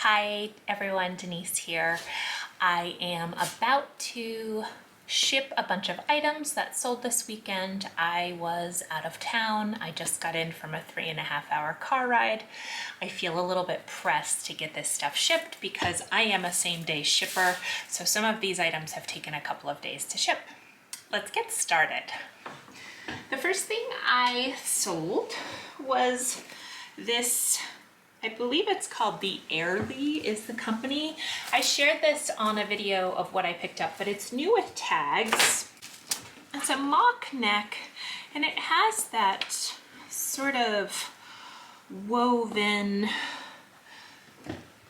Hi everyone, Denise here. I am about to ship a bunch of items that sold this weekend. I was out of town. I just got in from a 3.5-hour car ride. I feel a little bit pressed to get this stuff shipped because I am a same-day shipper, so some of these items have taken a couple of days to ship. Let's get started. The first thing I sold was this, I believe it's called the Airly is the company. I shared this on a video of what I picked up, but it's new with tags. It's a mock neck and it has that sort of woven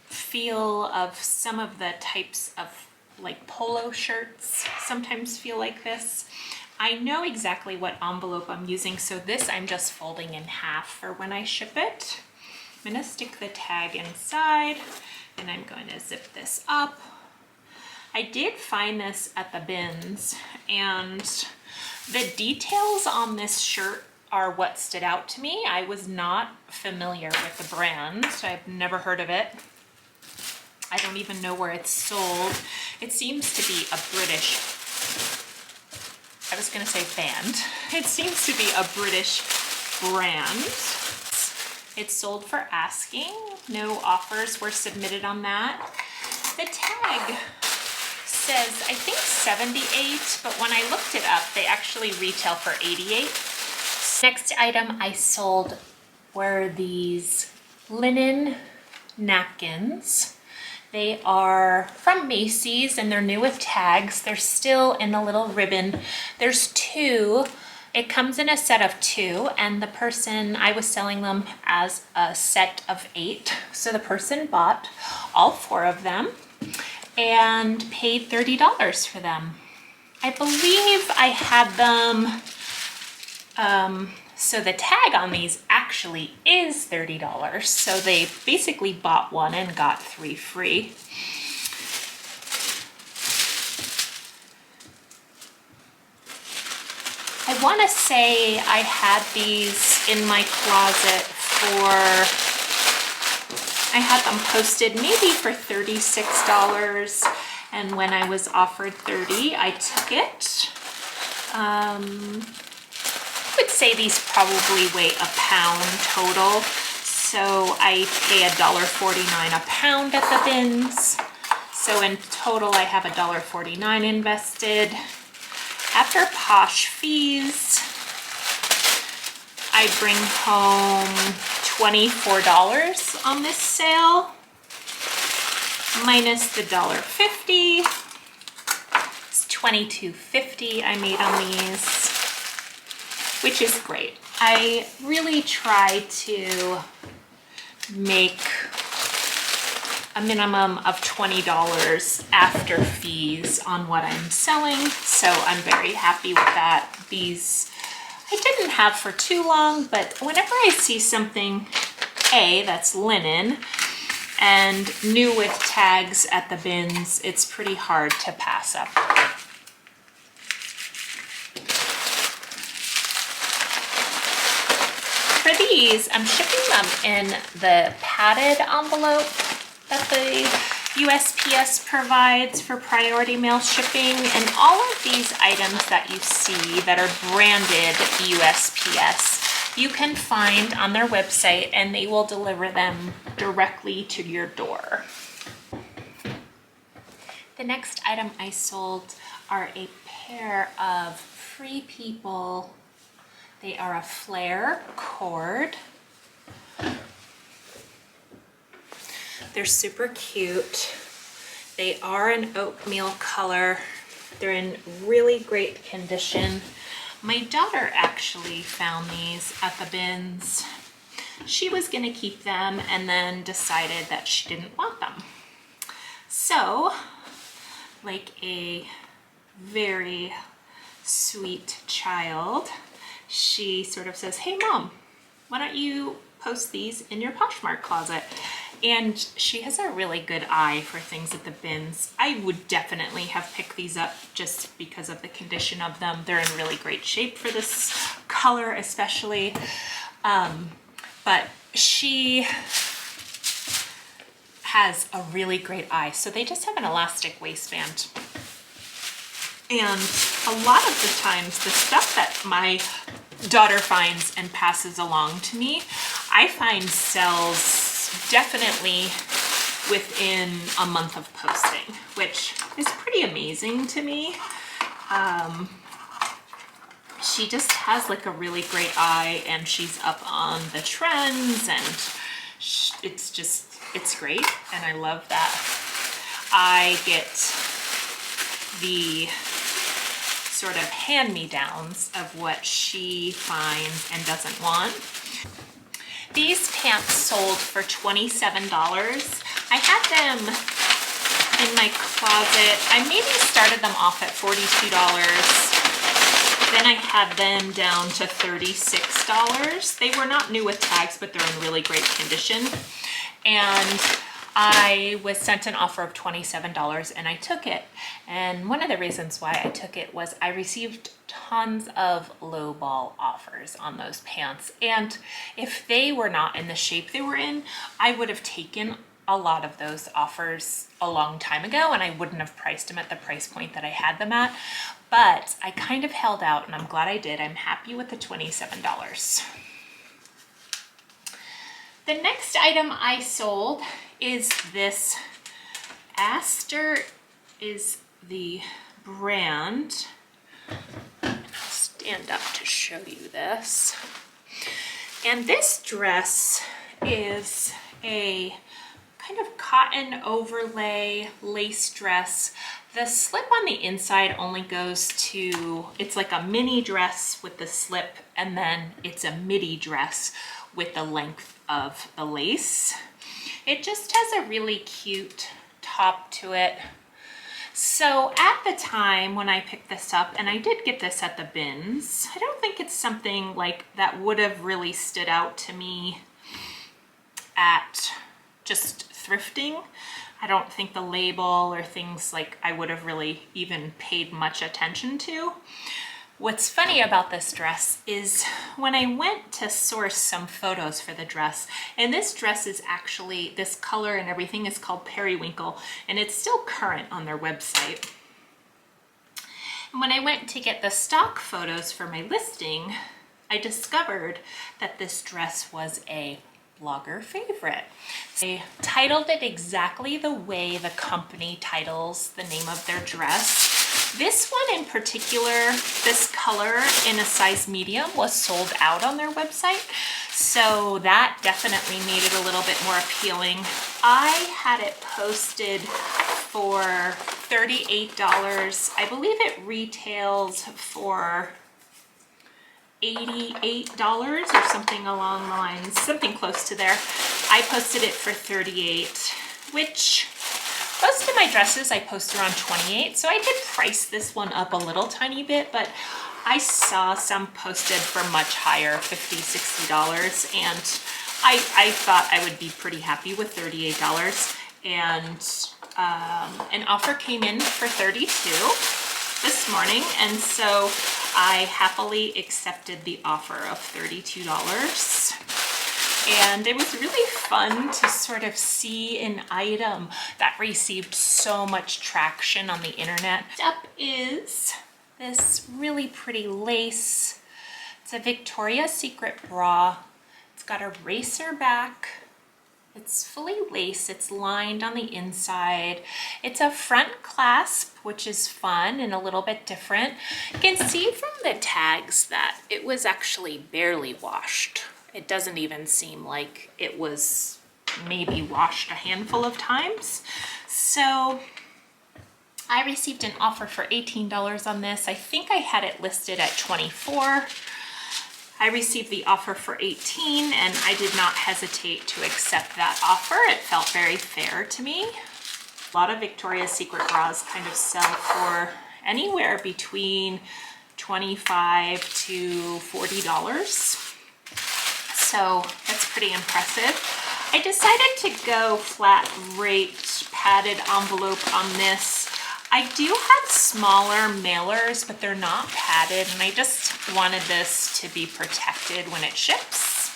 feel of some of the types of like polo shirts sometimes feel like this. I know exactly what envelope I'm using, so this I'm just folding in half for when I ship it. I'm gonna stick the tag inside and I'm going to zip this up. I did find this at the bins and the details on this shirt are what stood out to me. I was not familiar with the brand. I've never heard of it. I don't even know where it's sold. It seems to be a British, I was gonna say band. It seems to be a British brand. It's sold for asking. No offers were submitted on that. The tag says, I think 78, but when I looked it up, they actually retail for 88. Next item I sold were these linen napkins. They are from Macy's and they're new with tags. They're still in a little ribbon. There's two. It comes in a set of 2 and the person, I was selling them as a set of 8. So the person bought all 4 of them and paid $30 for them. I believe I had them, so the tag on these actually is $30. So they basically bought 1 and got 3 free. I want to say I had these in my closet for, I had them posted maybe for $36, and when I was offered $30, I took it. I would say these probably weigh a pound total, so I pay $1.49 a pound at the bins. So in total, I have $1.49 invested. After Posh fees, I bring home $24 on this sale, minus the $1.50. It's $22.50 I made on these, which is great. I really try to make a minimum of $20 after fees on what I'm selling, so I'm very happy with that. These I didn't have for too long, but whenever I see something that's linen and new with tags at the bins, it's pretty hard to pass up. For these, I'm shipping them in the padded envelope that the USPS provides for priority mail shipping, and all of these items that you see that are branded USPS, you can find on their website and they will deliver them directly to your door. The next item I sold are a pair of Free People. They are a flare cord. They're super cute. They are an oatmeal color. They're in really great condition. My daughter actually found these at the bins. She was gonna keep them and then decided that she didn't want them. So, like a very sweet child, she sort of says, hey mom, why don't you post these in your Poshmark closet? And she has a really good eye for things at the bins. I would definitely have picked these up just because of the condition of them. They're in really great shape for this color especially. But she has a really great eye. So they just have an elastic waistband. And a lot of the times, the stuff that my daughter finds and passes along to me, I find sells definitely within a month of posting, which is pretty amazing to me. She just has like a really great eye, and she's up on the trends, and it's great, and I love that. I get the sort of hand-me-downs of what she finds and doesn't want. These pants sold for $27. I had them in my closet. I maybe started them off at $42. Then I had them down to $36. They were not new with tags, but they're in really great condition. And I was sent an offer of $27 and I took it. And one of the reasons why I took it was I received tons of lowball offers on those pants. And if they were not in the shape they were in, I would have taken a lot of those offers a long time ago, and I wouldn't have priced them at the price point that I had them at. But I kind of held out, and I'm glad I did. I'm happy with the $27. The next item I sold is this. Aster is the brand. I'll stand up to show you this. And this dress is a kind of cotton overlay lace dress. The slip on the inside only goes to, it's like a mini dress with the slip, and then it's a midi dress with the length of the lace. It just has a really cute top to it. So at the time when I picked this up, and I did get this at the bins, I don't think it's something like that would have really stood out to me at just thrifting. I don't think the label or things like I would have really even paid much attention to. What's funny about this dress is when I went to source some photos for the dress, and this dress is actually, this color and everything is called Periwinkle, and it's still current on their website. And when I went to get the stock photos for my listing, I discovered that this dress was a blogger favorite. They titled it exactly the way the company titles the name of their dress. This one in particular, this color in a size medium, was sold out on their website, so that definitely made it a little bit more appealing. I had it posted for $38. I believe it retails for $88 or something along the lines, something close to there. I posted it for $38, which most of my dresses I post around $28, so I did price this one up a little tiny bit, but I saw some posted for much higher, $50, $60, and I thought I would be pretty happy with $38, and an offer came in for $32 this morning, and so I happily accepted the offer of $32. And it was really fun to sort of see an item that received so much traction on the internet. Next up is this really pretty lace. It's a Victoria's Secret bra. It's got a racer back. It's fully lace, it's lined on the inside. It's a front clasp, which is fun and a little bit different. You can see from the tags that it was actually barely washed. It doesn't even seem like it was maybe washed a handful of times. So I received an offer for $18 on this. I think I had it listed at $24. I received the offer for $18, and I did not hesitate to accept that offer. It felt very fair to me. A lot of Victoria's Secret bras kind of sell for anywhere between $25 to $40. So that's pretty impressive. I decided to go flat rate padded envelope on this. I do have smaller mailers, but they're not padded, and I just wanted this to be protected when it ships.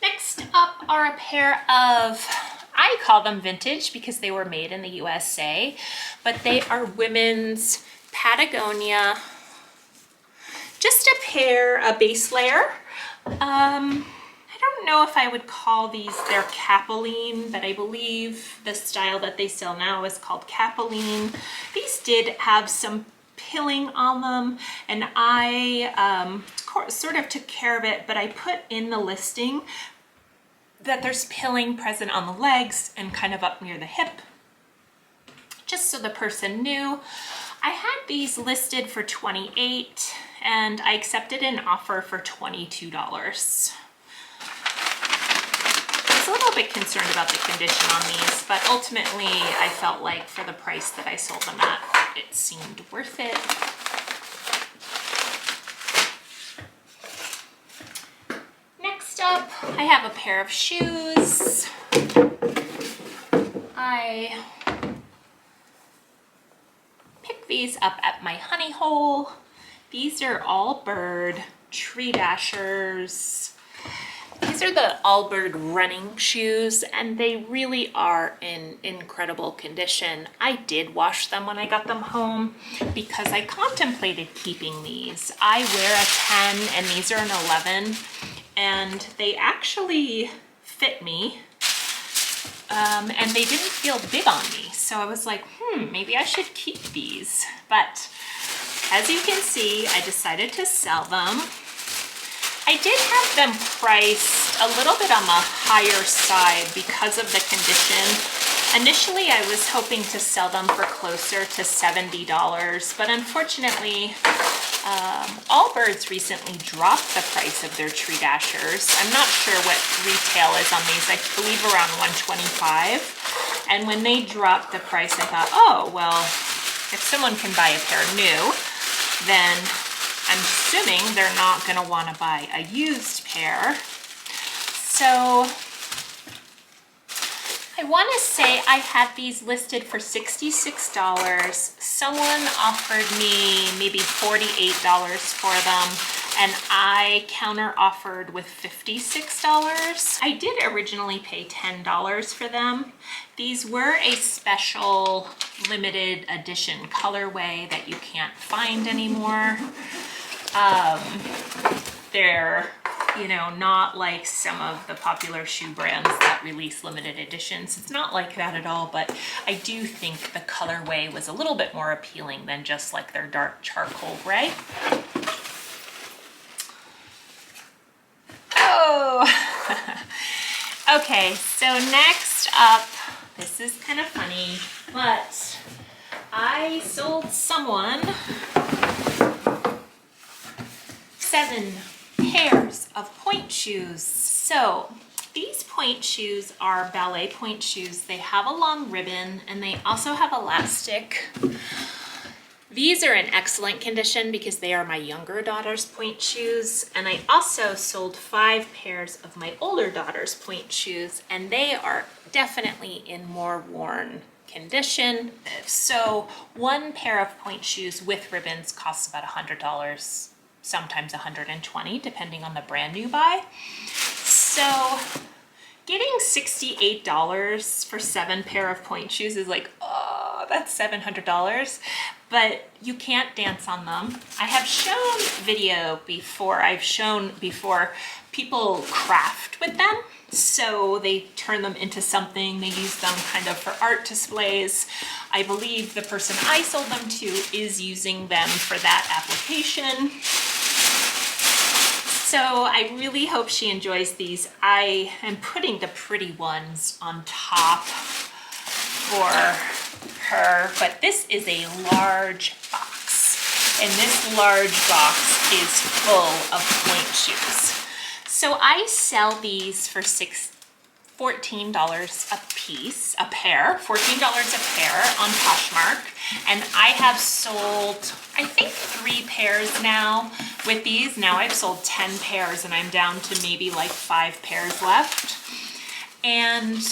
Next up, are a pair of, I call them vintage because they were made in the USA, but they are women's Patagonia, just a pair, a base layer. I don't know if I would call these their capeline, but I believe the style that they sell now is called capeline. These did have some pilling on them, and I sort of took care of it, but I put in the listing that there's pilling present on the legs and kind of up near the hip, just so the person knew. I had these listed for $28 and I accepted an offer for $22. I was a little bit concerned about the condition on these, but ultimately I felt like for the price that I sold them at, it seemed worth it. Next up, I have a pair of shoes. I picked these up at my honey hole. These are Allbird Tree Dashers. These are the Allbird running shoes, and they really are in incredible condition. I did wash them when I got them home because I contemplated keeping these. I wear a 10 and these are an 11, and they actually fit me. And they didn't feel big on me. So I was like, maybe I should keep these. But as you can see, I decided to sell them. I did have them priced a little bit on the higher side because of the condition. Initially, I was hoping to sell them for closer to $70, but unfortunately, Allbirds recently dropped the price of their Tree Dashers. I'm not sure what retail is on these. I believe around $125. And when they dropped the price, I thought, oh, well, if someone can buy a pair new, then I'm assuming they're not going to want to buy a used pair. So I want to say I had these listed for $66. Someone offered me maybe $48 for them, and I counter offered with $56. I did originally pay $10 for them. These were a special limited edition colorway that you can't find anymore. They're, you know, not like some of the popular shoe brands that release limited editions. It's not like that at all, but I do think the colorway was a little bit more appealing than just like their dark charcoal gray. Oh, okay, so next up, this is kind of funny, but I sold someone 7 pairs of point shoes. So these point shoes are ballet point shoes. They have a long ribbon and they also have elastic. These are in excellent condition because they are my younger daughter's point shoes. And I also sold 5 pairs of my older daughter's point shoes, and they are definitely in more worn condition. So 1 pair of point shoes with ribbons costs about $100. Sometimes $120, depending on the brand you buy. So getting $68 for 7 pair of point shoes is like, oh, that's $700, but you can't dance on them. I have shown video before, I've shown before people craft with them. So they turn them into something, they use them kind of for art displays. I believe the person I sold them to is using them for that application. So I really hope she enjoys these. I am putting the pretty ones on top for her, but this is a large box, and this large box is full of point shoes. So I sell these for $14 a piece, a pair, $14 a pair on Poshmark, and I have sold, I think, 3 pairs now with these. Now I've sold 10 pairs and I'm down to maybe like 5 pairs left. And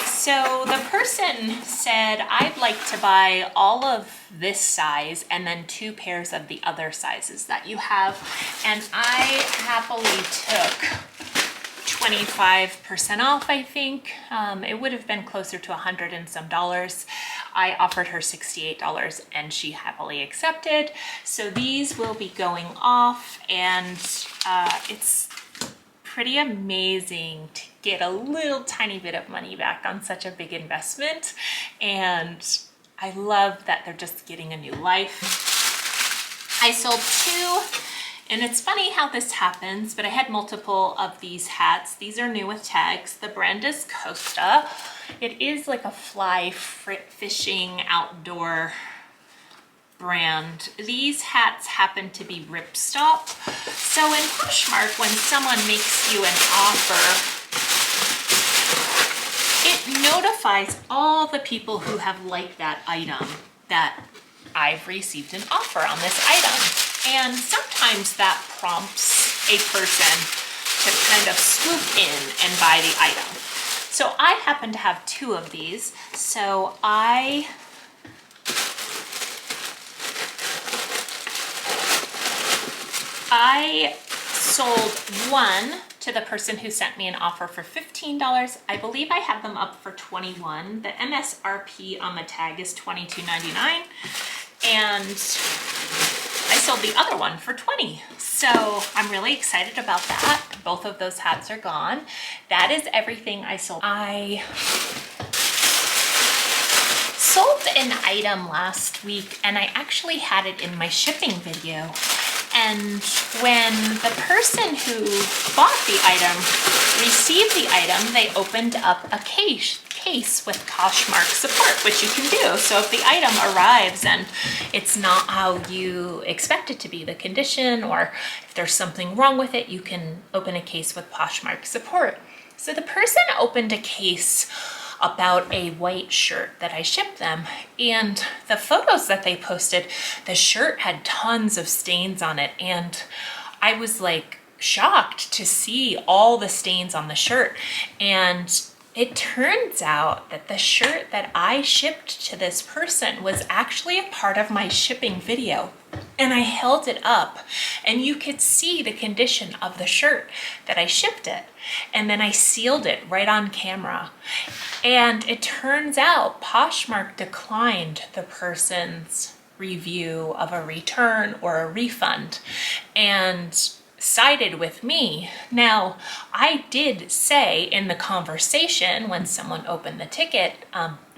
so the person said, I'd like to buy all of this size and then 2 pairs of the other sizes that you have. And I happily took 25% off, I think. It would have been closer to $100 and some dollars. I offered her $68 and she happily accepted. So these will be going off, and it's pretty amazing to get a little tiny bit of money back on such a big investment. And I love that they're just getting a new life. I sold 2. And it's funny how this happens, but I had multiple of these hats. These are new with tags. The brand is Costa. It is like a fly fishing outdoor brand. These hats happen to be ripstop. So in Poshmark, when someone makes you an offer, it notifies all the people who have liked that item that I've received an offer on this item. And sometimes that prompts a person to kind of swoop in and buy the item. So I happen to have 2 of these. So I sold 1 to the person who sent me an offer for $15. I believe I have them up for $21. The MSRP on the tag is $22.99. And I sold the other one for $20. So I'm really excited about that. Both of those hats are gone. That is everything I sold. I sold an item last week, and I actually had it in my shipping video. And when the person who bought the item received the item, they opened up a case with Poshmark Support, which you can do. So if the item arrives and it's not how you expect it to be, the condition, or if there's something wrong with it, you can open a case with Poshmark Support. So the person opened a case about a white shirt that I shipped them, and the photos that they posted, the shirt had tons of stains on it, and I was like shocked to see all the stains on the shirt. And it turns out that the shirt that I shipped to this person was actually a part of my shipping video. And I held it up, and you could see the condition of the shirt that I shipped it. And then I sealed it right on camera. And it turns out Poshmark declined the person's review of a return or a refund, and sided with me. Now, I did say in the conversation when someone opened the ticket,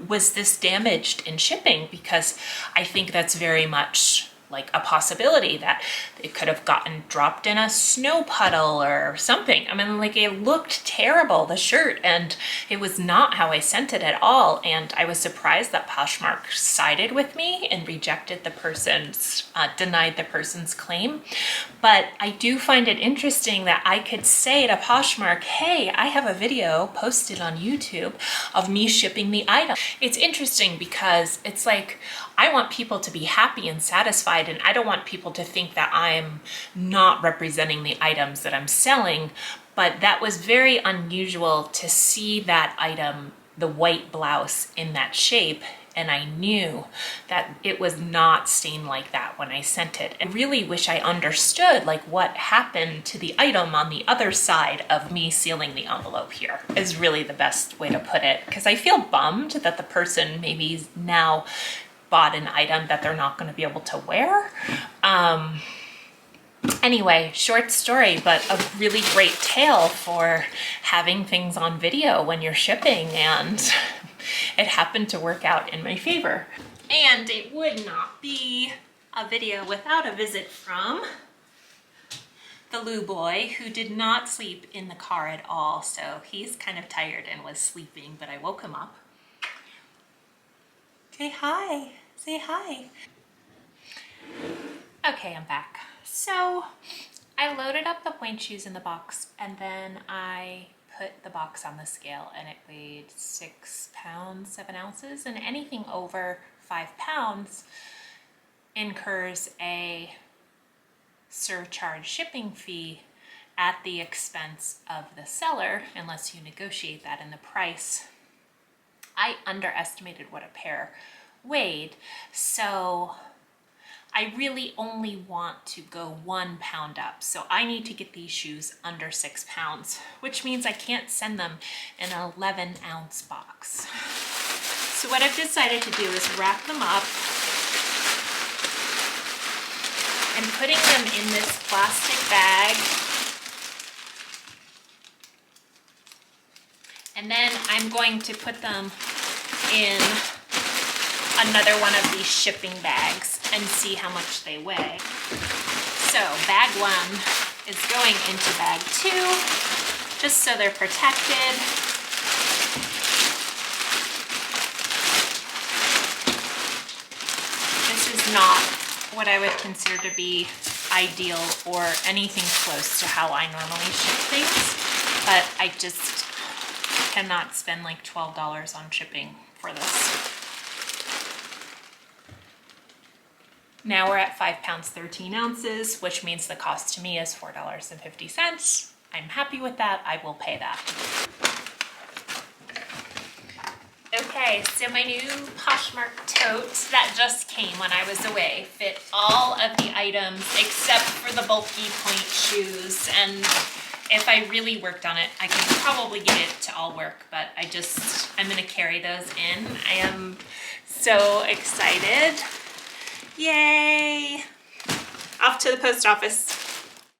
was this damaged in shipping? Because I think that's very much like a possibility that it could have gotten dropped in a snow puddle or something. I mean, like, it looked terrible, the shirt, and it was not how I sent it at all. And I was surprised that Poshmark sided with me and rejected the person's, denied the person's claim. But I do find it interesting that I could say to Poshmark, hey, I have a video posted on YouTube of me shipping the item. It's interesting because it's like, I want people to be happy and satisfied, and I don't want people to think that I'm not representing the items that I'm selling. But that was very unusual to see that item, the white blouse, in that shape, and I knew that it was not stained like that when I sent it. I really wish I understood like what happened to the item on the other side of me sealing the envelope here, is really the best way to put it, because I feel bummed that the person maybe now bought an item that they're not going to be able to wear. Anyway, short story, but a really great tale for having things on video when you're shipping, and it happened to work out in my favor. And it would not be a video without a visit from the Lou boy, who did not sleep in the car at all. So he's kind of tired and was sleeping, but I woke him up. Say hi. Say hi. Okay, I'm back. So I loaded up the pointe shoes in the box, and then I put the box on the scale, and it weighed 6 pounds, 7 ounces, and anything over 5 pounds incurs a surcharge shipping fee at the expense of the seller, unless you negotiate that in the price. I underestimated what a pair weighed, so I really only want to go 1 pound up. So I need to get these shoes under 6 pounds, which means I can't send them in an 11-ounce box. So what I've decided to do is wrap them up and putting them in this plastic bag. And then I'm going to put them in another one of these shipping bags and see how much they weigh. So bag 1 is going into bag 2, just so they're protected. This is not what I would consider to be ideal or anything close to how I normally ship things, but I just cannot spend like $12 on shipping for this. Now we're at 5 pounds, 13 ounces, which means the cost to me is $4.50. I'm happy with that. I will pay that. Okay, so my new Poshmark tote that just came when I was away fit all of the items except for the bulky point shoes, and if I really worked on it, I could probably get it to all work, but I'm gonna carry those in. I am so excited. Yay! Off to the post office.